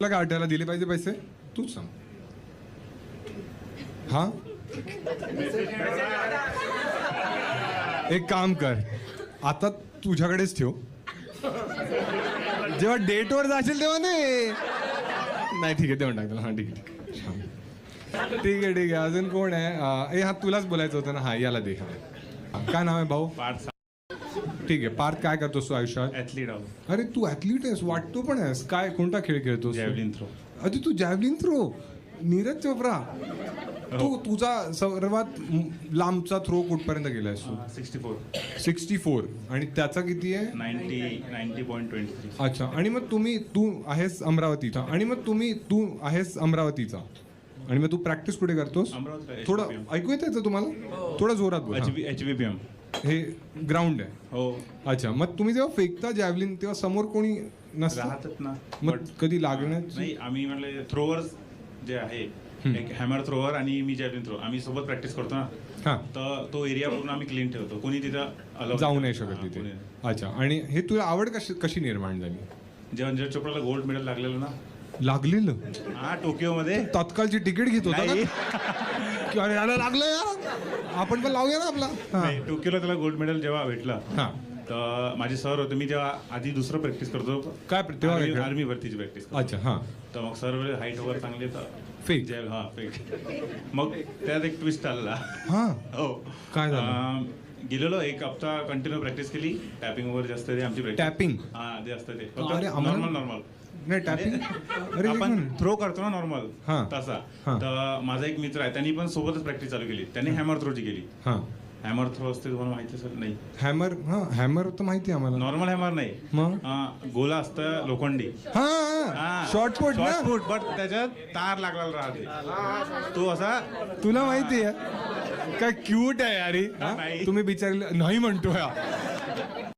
तुला काय आठवायला दिले पाहिजे पैसे तूच सांग. हा एक काम कर आता तुझ्याकडेच ठेव. जेव्हा डेटवर जाशील तेव्हा नाही ठीक आहे देऊन टाक त्याला. हा ठीक आहे ठीक आहे ठीक आहे. अजून कोण आहे? ए हा तुलाच बोलायचं होतं ना. हा याला दे. काय नाव आहे भाऊ? पार्थ. ठीक आहे पार्थ काय करतोस तू आयुष्यात? ॲथलीट आहो. अरे तू ॲथलीट आहेस वाटतो पण आहेस. काय कोणता खेळ खेळतोस? जॅव्हलिन थ्रो. अरे तू जॅव्हलिन थ्रो. नीरज चोप्रा तू तुझा सर्वात लांबचा थ्रो कुठपर्यंत गेलायस तू? 64 आणि त्याचा किती आहे? 90.23. अच्छा. आणि मग तू आहेस अमरावतीचा आणि मग तू आहेस अमरावतीचा आणि मग तू प्रॅक्टिस कुठे करतोस? अमरावतीला थोडं ऐकू येतं तुम्हाला? थोडं जोरात बोल. HVPM. हे ग्राउंड आहे. हो अच्छा. मग तुम्ही जेव्हा फेकता जॅव्हलिन तेव्हा समोर कोणी नसतं? राहतात ना. मग कधी लागण्याची? नाही आम्ही म्हणले थ्रोवर्स जे आहे एक हॅमर थ्रोवर आणि मी जॅव्हलिन थ्रो आम्ही सोबत प्रॅक्टिस करतो ना. हां तर तो एरिया पूर्ण आम्ही क्लीन ठेवतो. कोणी तिथं allow जाऊ नाही नाही करत. शकत हां, तिथे. कोणी नाही. अच्छा. आणि हे तुला आवड कशी निर्माण झाली? जेव्हा नीरज चोप्राला गोल्ड मेडल लागलेलं ना. लागलेलं? हा टोकियोमध्ये. तत्कालची तिकीट घेत होता नाही. का? की अरे याला लागलं यार आपण पण लावूया ना आपला. नाही, टोकियोला त्याला गोल्ड मेडल जेव्हा भेटला हां तर माझे सर होते. मी जेव्हा आधी दुसरं प्रॅक्टिस करतो काय तेव्हा काय कर? आर्मी भरतीची प्रॅक्टिस करतो. अच्छा. हां तर मग सर वेळे हाईट वगैरे चांगले तर फेक. हा फेक. मग त्यात एक ट्विस्ट आला. हां हो काय झालं? गेलेलो एक हप्ता कंटिन्यू प्रॅक्टिस केली. टॅपिंग वगैरे जास्त ते आमची प्रॅक्टिस. टॅपिंग? हा ते असतं ते अरे, आम्हाला- नॉर्मल नाही टॅपिंग. अरे एक आपण मिनिट. थ्रो करतो ना नॉर्मल हां. तसा. हां. तर माझा एक मित्र आहे त्यांनी पण सोबतच प्रॅक्टिस चालू केली. त्यांनी हॅमर थ्रोची केली. हां हॅमर थ्रो असते तुम्हाला माहिती असेल. नाही हॅमर. हां हॅमर तर माहिती आहे आम्हाला. नॉर्मल हॅमर नाही. मग गोला असतं लोखंडी. हां शॉर्टपुट ना. फूट बट त्याच्यात तार लागलेला राहते. तो असा तुला माहिती आहे काय क्यूट आहे यारी. नाही. तुम्ही बिचारले नाही म्हणतो या